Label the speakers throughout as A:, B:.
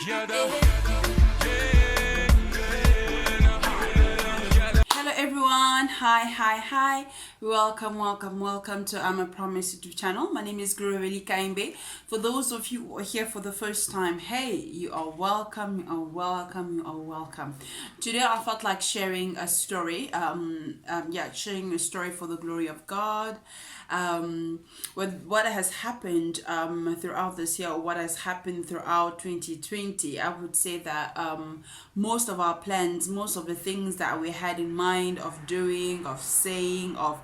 A: Hello everyone, hi, welcome to I'm a Promise YouTube channel. My name is Guruveli Kaimbe. For those of you who are here for the first time, hey, you are welcome. Today I felt like sharing a story, sharing a story for the glory of God. With what has happened throughout this year, or what has happened throughout 2020, I would say that most of our plans, most of the things that we had in mind of doing, of saying, of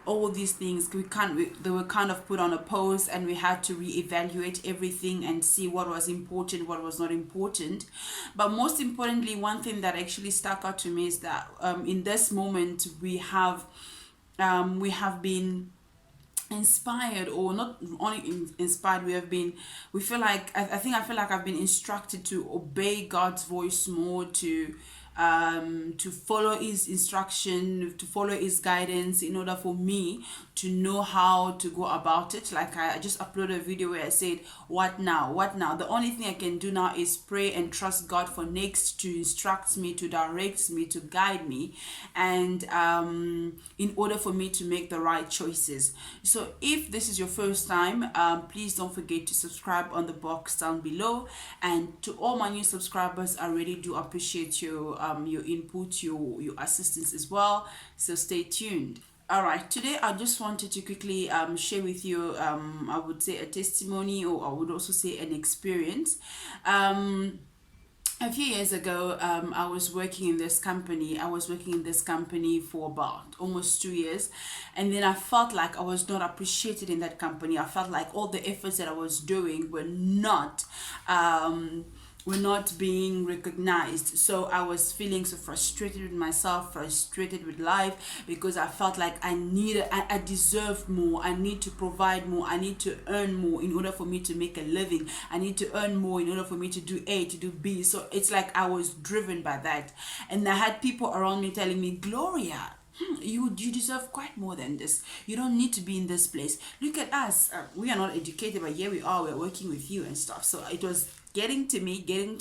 A: all these things, they were kind of put on a pause, and we had to reevaluate everything and see what was important, what was not important. But most importantly, one thing that actually stuck out to me is that in this moment we have been inspired, or not only inspired, we feel like I feel like I've been instructed to obey God's voice more, to follow his instruction, to follow his guidance, in order for me to know how to go about it. Like I just uploaded a video where I said, what now, the only thing I can do now is pray and trust God for next, to instruct me, to direct me, to guide me, and in order for me to make the right choices. So if this is your first time, please don't forget to subscribe on the box down below. And to all my new subscribers, I really do appreciate your input, your assistance as well. So stay tuned. All right, today I just wanted to quickly share with you, I would say a testimony, or I would also say an experience. A few years ago, I was working in this company. For about almost 2 years. And then I felt like I was not appreciated in that company. I felt like all the efforts that I was doing were not being recognized. So I was feeling so frustrated with myself, frustrated with life, because I felt like I deserved more. I need to provide more. I need to earn more in order for me to make a living. I need to earn more in order for me to do A, to do B. So it's like I was driven by that. And I had people around me telling me, Gloria, you deserve quite more than this. You don't need to be in this place. Look at us. We are not educated, but here we are. We're working with you and stuff. So it was getting to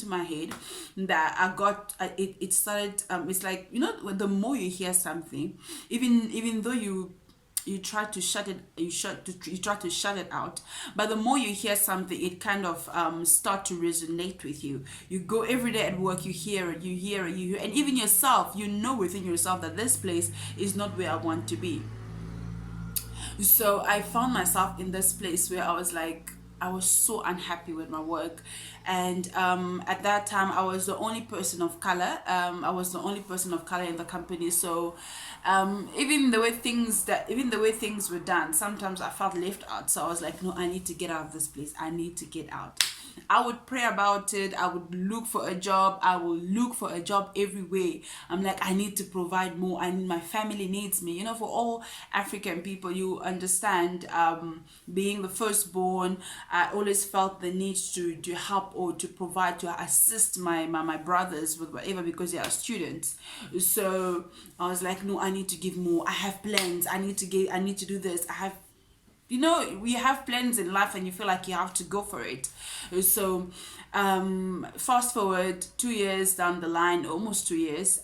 A: my head that I got it started. It's like, the more you hear something, even though you try to shut it out, but the more you hear something, it kind of start to resonate with you. You go every day at work, you hear it, and even yourself, within yourself that this place is not where I want to be. So I found myself in this place where I was so unhappy with my work. And at that time, I was the only person of color. In the company. So even the way things were done, sometimes I felt left out. So I was like, no, I need to get out of this place. I need to get out. I would pray about it. I would look for a job. I will look for a job everywhere. I'm like, I need to provide more. My family needs me. For all African people, you understand, being the firstborn, I always felt the need to help, or to provide, to assist my brothers with whatever, because they are students. So I was like, no, I need to give more. I have plans. I need to do this. We have plans in life, and you feel like you have to go for it. So fast forward 2 years down the line, almost 2 years,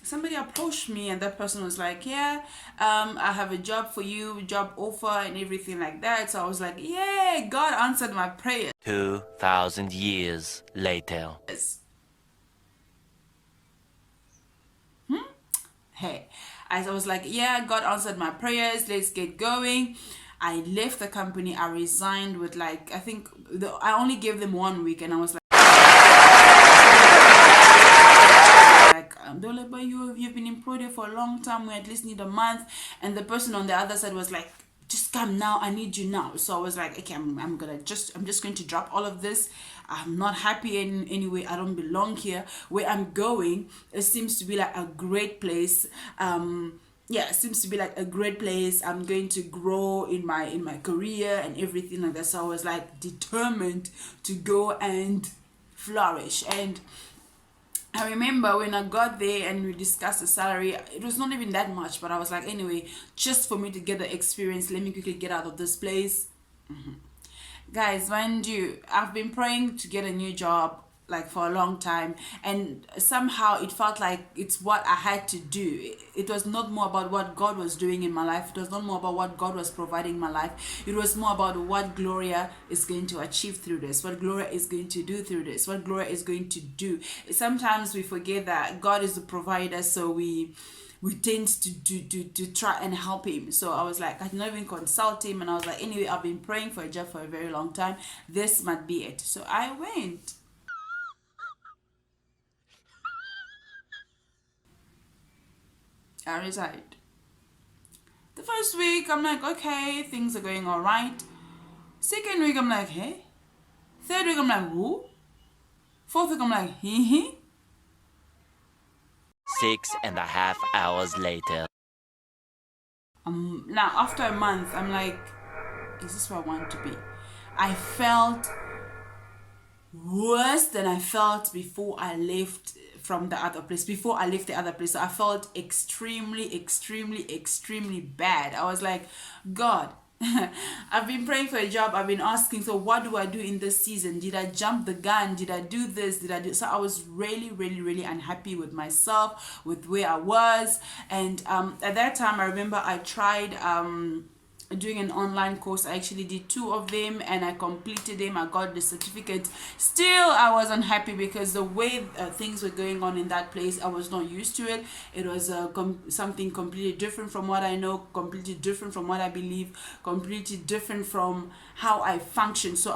A: somebody approached me, and that person was like, I have a job for you, job offer and everything like that. So I was like, yay, God answered my prayer.
B: 2,000 years later.
A: Hey, as I was like, yeah, God answered my prayers, let's get going. I left the company. I resigned with I only gave them 1 week, and I was like, they're like, but you've been employed here for a long time. We at least need a month. And the person on the other side was like, just come now. I need you now. So I was like, okay, I'm just going to drop all of this. I'm not happy in any way. I don't belong here. Where I'm going, it seems to be like a great place. It seems to be like a great place. I'm going to grow in my career and everything like that. So I was like determined to go and flourish. And I remember when I got there and we discussed the salary, it was not even that much, but I was like, anyway, just for me to get the experience, let me quickly get out of this place. Guys, mind you, I've been praying to get a new job like for a long time, and somehow it felt like it's what I had to do. It was not more about what God was doing in my life. It was not more about what God was providing in my life. It was more about what Gloria is going to achieve through this, what Gloria is going to do through this, what Gloria is going to do. Sometimes we forget that God is the provider, so we tend to try and help him. So I was like, I did not even consult him, and I was like, anyway, I've been praying for a job for a very long time. This might be it. So I went. I resigned. The first week, I'm like, okay, things are going all right. Second week, I'm like, hey. Third week, I'm like, who? Fourth week, I'm like, hee.
B: 6.5 hours later.
A: Now, after a month, I'm like, is this where I want to be? I felt worse than I felt before I left from the other place. Before I left the other place, I felt extremely bad. I was like, God, I've been praying for a job. I've been asking, so what do I do in this season? Did I jump the gun? Did I do this? Did I do? So I was really unhappy with myself, with where I was. And at that time, I remember I tried doing an online course. I actually did 2 of them, and I completed them. I got the certificate. Still, I was unhappy because the way things were going on in that place, I was not used to it. It was something completely different from what I know, completely different from what I believe, completely different from how I function. So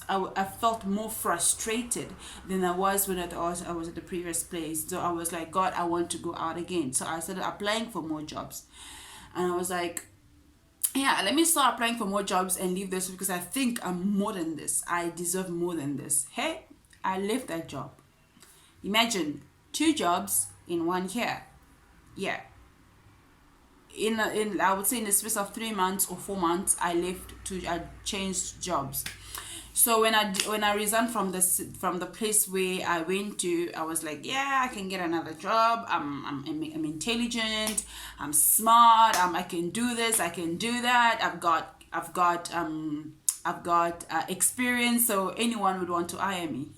A: I felt more frustrated than I was when I was at the previous place. So I was like, God, I want to go out again. So I started applying for more jobs, and I was like, yeah, let me start applying for more jobs and leave this, because I think I'm more than this. I deserve more than this. Hey, I left that job. Imagine 2 jobs in 1 year. Yeah. In I would say in the space of 3 months or 4 months, I changed jobs. So when I resigned from the place where I went to, I was like, yeah, I can get another job. I'm intelligent. I'm smart. I can do this. I can do that. I've got experience. So anyone would want to hire me.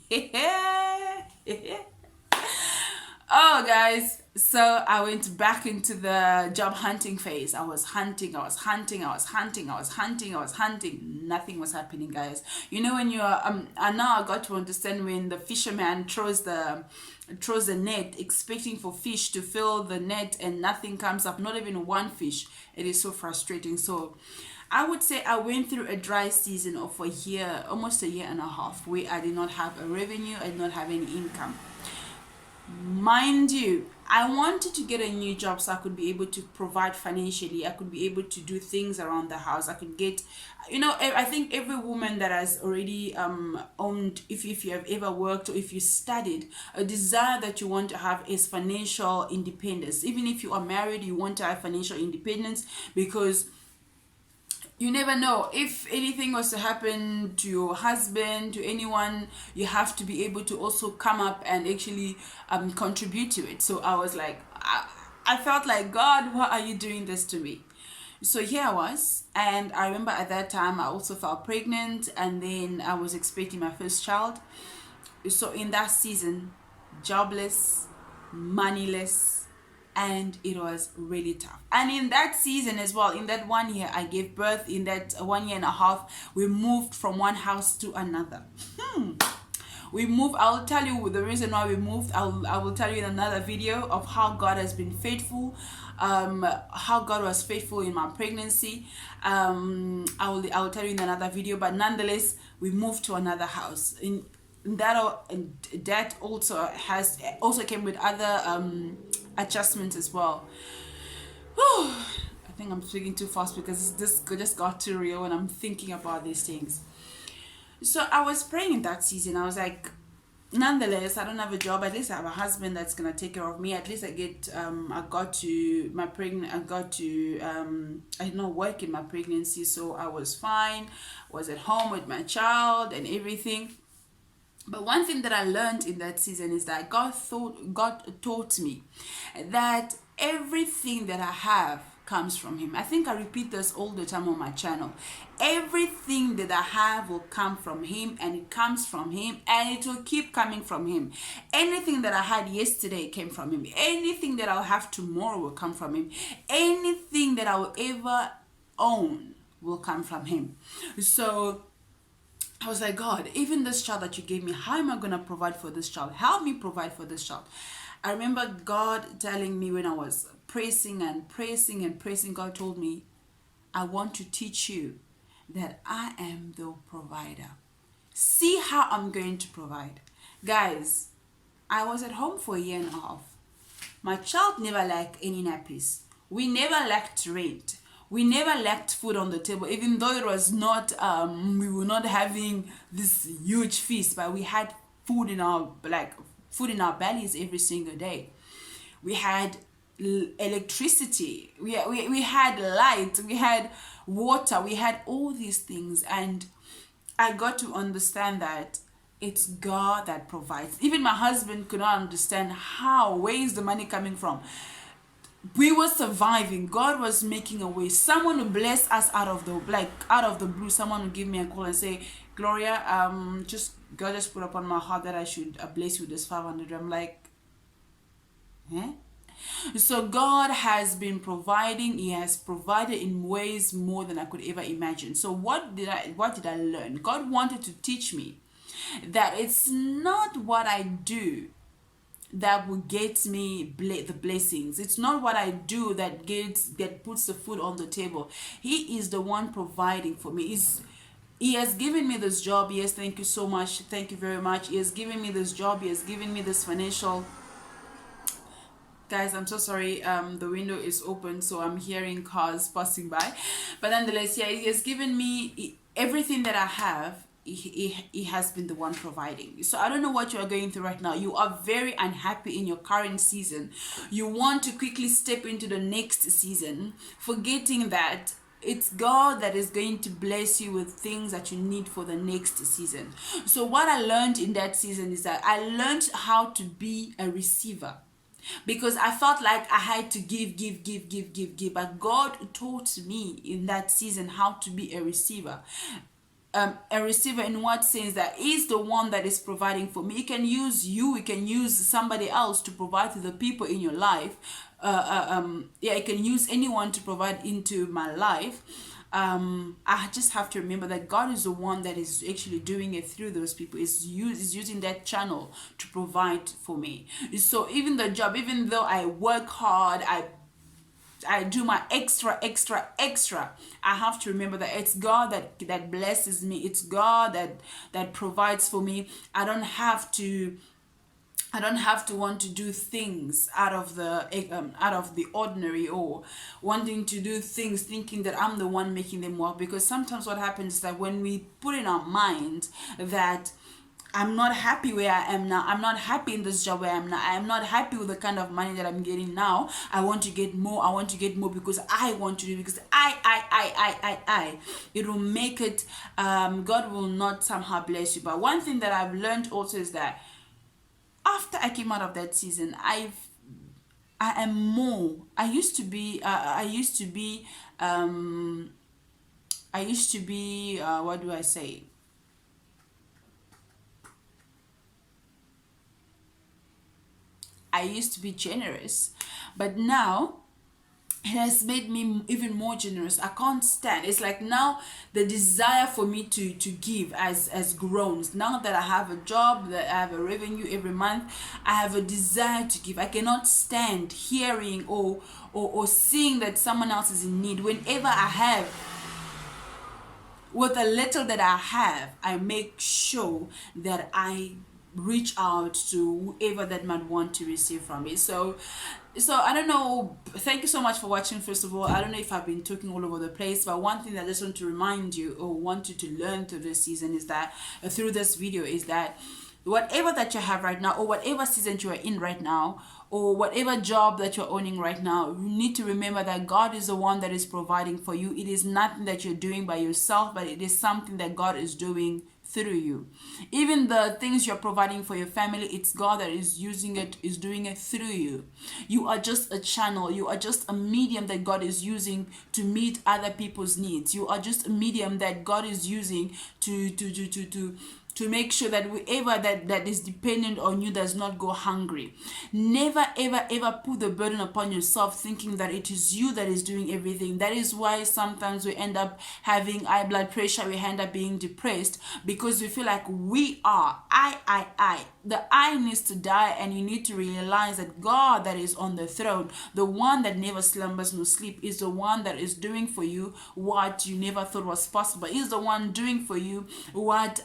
A: Oh, guys. So I went back into the job hunting phase. I was hunting. Nothing was happening, guys. You know, when you're and now I got to understand when the fisherman throws the net expecting for fish to fill the net and nothing comes up, not even one fish. It is so frustrating. So I would say I went through a dry season of a year, almost a year and a half, where I did not have a revenue. I did not have any income. Mind you, I wanted to get a new job so I could be able to provide financially. I could be able to do things around the house. I could get, I think every woman that has already owned, if you have ever worked or if you studied, a desire that you want to have is financial independence. Even if you are married, you want to have financial independence, because you never know if anything was to happen to your husband, to anyone. You have to be able to also come up and actually contribute to it. So I was like, I felt like, God, why are you doing this to me? So here I was, and I remember at that time I also felt pregnant, and then I was expecting my first child. So in that season, jobless, moneyless, and it was really tough. And in that season as well, in that 1 year I gave birth, in that 1 year and a half, we moved from one house to another. We moved. I'll tell you the reason why we moved. I will tell you in another video of how God has been faithful, how God was faithful in my pregnancy. I will tell you in another video. But nonetheless, we moved to another house. That also came with other adjustments as well. I think I'm speaking too fast because this just got too real when I'm thinking about these things. So I was praying in that season. I was like, nonetheless, I don't have a job. At least I have a husband that's gonna take care of me. At least I did not work in my pregnancy, so I was fine. Was at home with my child and everything. But one thing that I learned in that season is that God taught me that everything that I have comes from him. I think I repeat this all the time on my channel. Everything that I have will come from him, and it comes from him, and it will keep coming from him. Anything that I had yesterday came from him. Anything that I'll have tomorrow will come from him. Anything that I will ever own will come from him. So I was like, God, even this child that you gave me, how am I going to provide for this child? Help me provide for this child. I remember God telling me when I was praising and praising and praising, God told me, I want to teach you that I am the provider. See how I'm going to provide. Guys, I was at home for a year and a half. My child never lacked any nappies. We never lacked rent. We never lacked food on the table, even though it was not, we were not having this huge feast, but we had food in our, food in our bellies every single day. We had electricity, we had light, we had water, we had all these things. And I got to understand that it's God that provides. Even my husband could not understand where is the money coming from. We were surviving. God was making a way. Someone would bless us out of the blue. Someone would give me a call and say, Gloria, God just put upon my heart that I should bless you with this 500. I'm like, eh? So God has been providing. He has provided in ways more than I could ever imagine. So what did I learn? God wanted to teach me that it's not what I do that will get me the blessings. It's not what I do that puts the food on the table. He is the one providing for me. He has given me this job. Yes, thank you so much. Thank you very much. He has given me this job. He has given me this financial. Guys, I'm so sorry. The window is open, so I'm hearing cars passing by. But nonetheless, yeah, he has given me everything that I have. He has been the one providing. So I don't know what you are going through right now. You are very unhappy in your current season. You want to quickly step into the next season, forgetting that it's God that is going to bless you with things that you need for the next season. So what I learned in that season is that I learned how to be a receiver. Because I felt like I had to give. But God taught me in that season how to be a receiver. A receiver in what sense? That He's the one that is providing for me. He can use you. He can use somebody else to provide to the people in your life. He can use anyone to provide into my life. I just have to remember that God is the one that is actually doing it through those people. Is using that channel to provide for me. So even the job, even though I work hard, I do my extra. I have to remember that it's God that blesses me. It's God that provides for me. I don't have to want to do things out of the ordinary, or wanting to do things thinking that I'm the one making them work. Because sometimes what happens is that when we put in our mind that I'm not happy where I am now, I'm not happy in this job where I am now, I'm not happy with the kind of money that I'm getting now, I want to get more because I want to do, because I it will make it, God will not somehow bless you. But one thing that I've learned also is that after I came out of that season, I am more. I used to be what do I say? I used to be generous, but now it has made me even more generous. I can't stand. It's like now the desire for me to give has grown. Now that I have a job, that I have a revenue every month, I have a desire to give. I cannot stand hearing or seeing that someone else is in need. Whenever I have, with the little that I have, I make sure that I reach out to whoever that might want to receive from me. So I don't know. Thank you so much for watching. First of all, I don't know if I've been talking all over the place, but one thing that I just want to remind you, or want you to learn through this season, is that through this video, is that whatever that you have right now, or whatever season you are in right now, or whatever job that you're owning right now, you need to remember that God is the one that is providing for you. It is nothing that you're doing by yourself, but it is something that God is doing through you. Even the things you're providing for your family, it's God that is using it, is doing it through you. You are just a channel, you are just a medium that God is using to meet other people's needs. You are just a medium that God is using to make sure that whoever that is dependent on you does not go hungry. Never ever put the burden upon yourself thinking that it is you that is doing everything. That is why sometimes we end up having high blood pressure, we end up being depressed, because we feel like we are I. The I needs to die, and you need to realize that God that is on the throne, the one that never slumbers nor sleep, is the one that is doing for you what you never thought was possible. Is the one doing for you what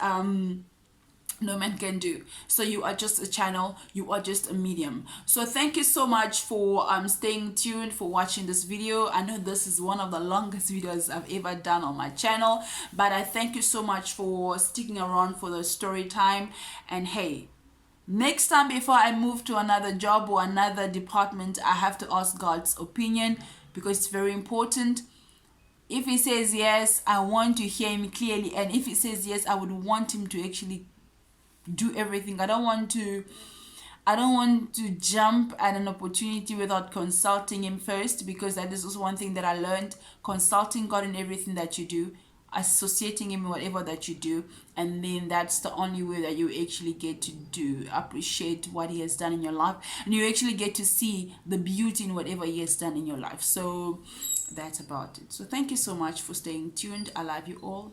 A: no man can do. So you are just a channel, you are just a medium. So thank you so much for staying tuned, for watching this video. I know this is one of the longest videos I've ever done on my channel, but I thank you so much for sticking around for the story time. And hey, next time before I move to another job or another department, I have to ask God's opinion, because it's very important. If he says yes, I want to hear him clearly, and if he says yes, I would want him to actually do everything. I don't want to jump at an opportunity without consulting him first, because that is also one thing that I learned: consulting God in everything that you do, associating him in whatever that you do, and then that's the only way that you actually get to appreciate what he has done in your life, and you actually get to see the beauty in whatever he has done in your life. So that's about it. So thank you so much for staying tuned. I love you all.